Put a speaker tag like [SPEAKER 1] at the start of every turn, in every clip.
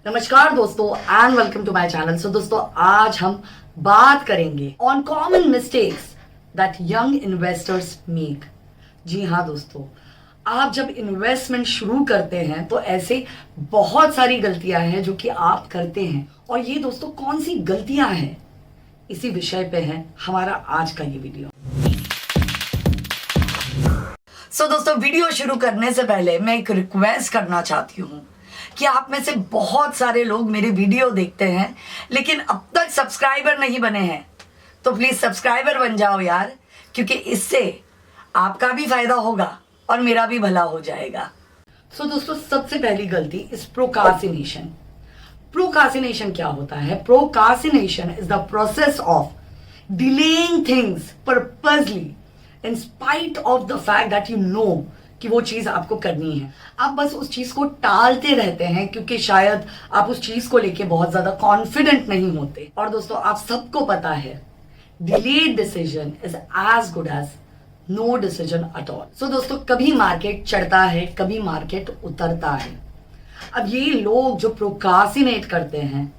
[SPEAKER 1] नमस्कार दोस्तों and welcome to my channel. So दोस्तों आज हम बात करेंगे on common mistakes that young investors make. जी हाँ दोस्तों, आप जब इन्वेस्टमेंट शुरू करते हैं तो ऐसे बहुत सारी गलतियां हैं जो कि आप करते हैं, और ये दोस्तों कौन सी गलतियां हैं इसी विषय पे है हमारा आज का ये वीडियो। सो दोस्तों वीडियो शुरू करने से पहले मैं एक रिक्वेस्ट करना चाहती हूँ कि आप में से बहुत सारे लोग मेरे वीडियो देखते हैं लेकिन अब तक सब्सक्राइबर नहीं बने हैं, तो प्लीज सब्सक्राइबर बन जाओ यार, क्योंकि इससे आपका भी फायदा होगा और मेरा भी भला हो जाएगा। सो दोस्तों सबसे पहली गलती इज प्रोक्रास्टिनेशन। प्रोक्रास्टिनेशन क्या होता है? Procrastination is the process of delaying things purposely in spite of the fact that you know कि वो चीज आपको करनी है। आप बस उस चीज को टालते रहते हैं क्योंकि शायद आप उस चीज को लेके बहुत ज्यादा कॉन्फिडेंट नहीं होते। और दोस्तों आप सबको पता है delayed decision is as good as no decision at all. So दोस्तों कभी मार्केट चढ़ता है, कभी मार्केट उतरता है। अब ये लोग जो प्रोक्रास्टिनेट करते हैं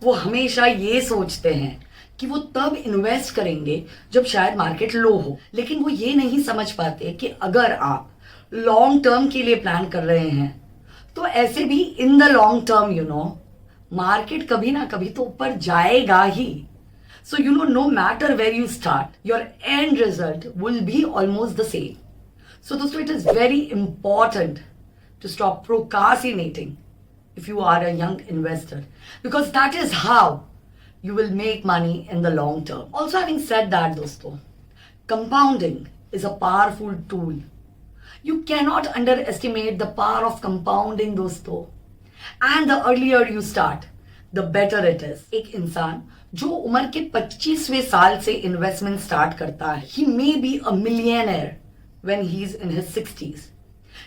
[SPEAKER 1] वो हमेशा ये सोचते हैं कि वो तब इन्वेस्ट करेंगे जब शायद मार्केट लो हो, लेकिन वो ये नहीं समझ पाते कि अगर आप लॉन्ग टर्म के लिए प्लान कर रहे हैं तो ऐसे भी in the long term market कभी ना कभी तो ऊपर जाएगा ही। So no matter where you start, your end result will be almost the same. So दोस्तों it is very important to stop procrastinating if you are a young investor, because that is how you will make money in the long term. Also, having said that dosto, compounding is a powerful tool. You cannot underestimate the power of compounding dosto, and the earlier you start the better it is. एक इंसान जो उम्र के 25वें साल से investment start करता है, he may be a millionaire when he is in his 60s.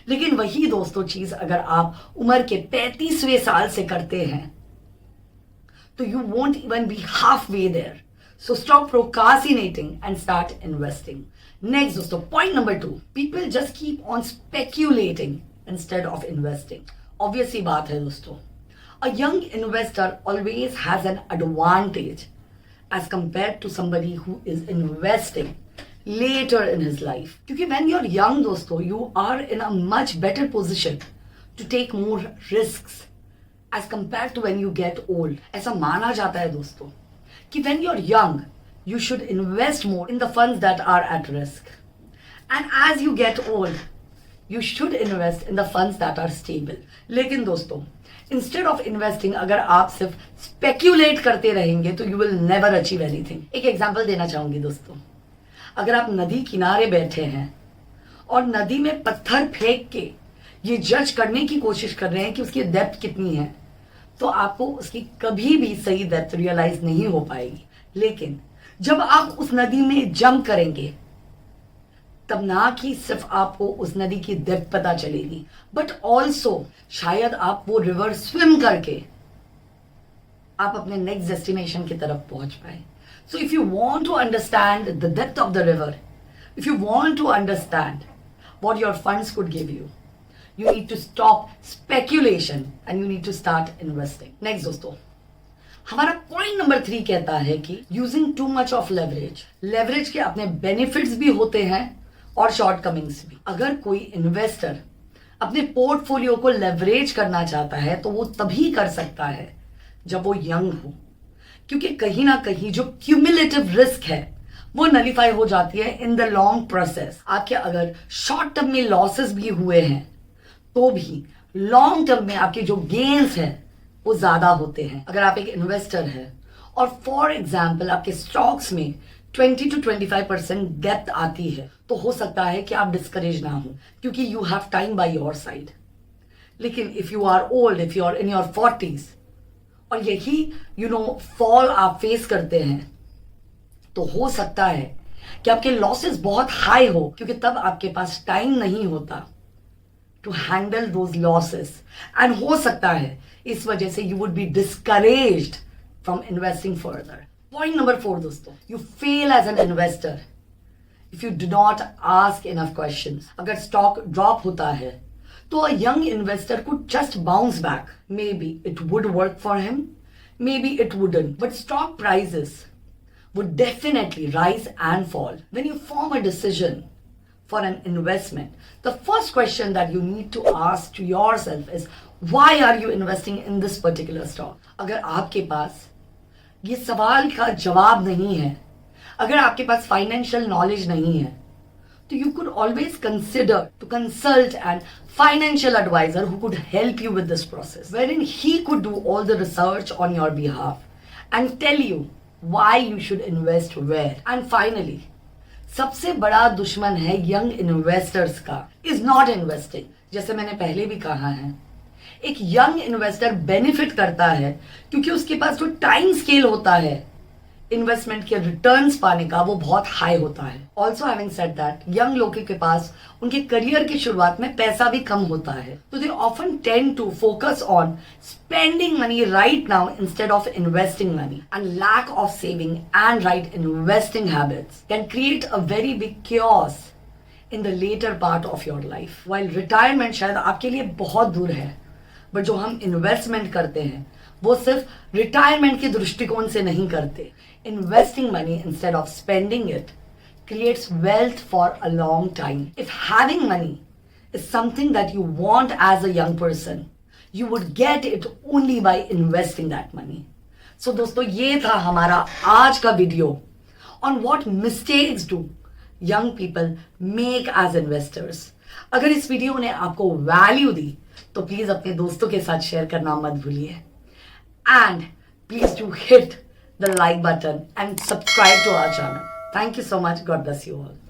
[SPEAKER 1] लेकिन वही दोस्तों चीज अगर आप उम्र के 35वें साल से करते हैं तो you won't even be half way there. So stop procrastinating and start investing. Next दोस्तों point number 2, people just keep on speculating instead of investing. Obvious सी बात है दोस्तों, a young investor always has an advantage as compare to somebody who is investing later in his life, क्योंकि when you're young दोस्तों you are in a much better position to take more risks as compared to when you get old. ऐसा माना जाता है दोस्तों कि when you're young you should invest more in the funds that are at risk, and as you get old you should invest in the funds that are stable. लेकिन दोस्तों instead of investing अगर आप सिर्फ speculate करते रहेंगे तो you will never achieve anything. एक example देना चाहूंगी दोस्तों, अगर आप नदी किनारे बैठे हैं और नदी में पत्थर फेंक के ये जज करने की कोशिश कर रहे हैं कि उसकी डेप्थ कितनी है, तो आपको उसकी कभी भी सही डेप्थ रियलाइज नहीं हो पाएगी। लेकिन जब आप उस नदी में जंप करेंगे तब ना कि सिर्फ आपको उस नदी की डेप्थ पता चलेगी, बट ऑल्सो शायद आप वो रिवर स्विम करके आप अपने नेक्स्ट डेस्टिनेशन की तरफ पहुंच पाए। So if you want to understand the depth of the river, if you want to understand what your funds could give you, you need to stop speculation and you need to start investing. Next दोस्तों, हमारा point number 3 कहता है कि using too much of leverage. Leverage के अपने benefits भी होते हैं और shortcomings भी। अगर कोई इन्वेस्टर अपने पोर्टफोलियो को लेवरेज करना चाहता है तो वो तभी कर सकता है जब वो यंग हो, क्योंकि कहीं ना कहीं जो क्यूमुलेटिव रिस्क है वो नलीफाई हो जाती है इन द लॉन्ग प्रोसेस। आपके अगर शॉर्ट टर्म में लॉसेस भी हुए हैं तो भी लॉन्ग टर्म में आपके जो गेन्स हैं वो ज्यादा होते हैं। अगर आप एक इन्वेस्टर हैं और फॉर एग्जाम्पल आपके स्टॉक्स में 20 to 25% डेप्थ आती है तो हो सकता है कि आप डिस्करेज ना हो क्योंकि you have time by your side. लेकिन if you are old, if you are in your 40s और यही फॉल आप फेस करते हैं तो हो सकता है कि आपके लॉसेस बहुत हाई हो, क्योंकि तब आपके पास टाइम नहीं होता to handle those losses, and हो सकता है इस वजह से you would be discouraged from investing further. Point number 4 दोस्तों, you fail as an investor if you do not ask enough questions. अगर स्टॉक ड्रॉप होता है तो a young investor could just bounce back. Maybe it would work for him, maybe it wouldn't. But stock prices would definitely rise and fall. When you form a decision for an investment, the first question that you need to ask to yourself is, why are you investing in this particular stock? अगर आपके पास ये सवाल का जवाब नहीं है, अगर आपके पास फाइनेंशियल नॉलेज नहीं है, तो you could always consider to consult an financial advisor who could help you with this process, wherein he could do all the research on your behalf and tell you why you should invest where. And finally, सबसे बड़ा दुश्मन है young investors का is not investing. जैसे मैंने पहले भी कहा है, एक यंग इन्वेस्टर बेनिफिट करता है क्योंकि उसके पास जो टाइम स्केल होता है इन्वेस्टमेंट के रिटर्न्स पाने का, वो बहुत हाई होता है. Also having said that, young लोगों के पास उनके करियर की शुरुआत में पैसा भी कम होता है, तो they often tend to focus on spending money right now instead of investing money. And lack of saving and right investing habits can create a very big chaos in the later part of your life. While retirement शायद आपके लिए बहुत दूर है, but जो हम investment करते हैं वो सिर्फ रिटायरमेंट के दृष्टिकोण से नहीं करते. Investing money instead of spending it creates wealth for a long time. If having money is something that you want as a young person, you would get it only by investing that money. So दोस्तों, ये था हमारा आज का video on what mistakes do young people make as investors. अगर इस video ने आपको वैल्यू दी तो प्लीज अपने दोस्तों के साथ शेयर करना मत भूलिए. And please do hit the like button and subscribe to our channel. Thank you so much. God bless you all.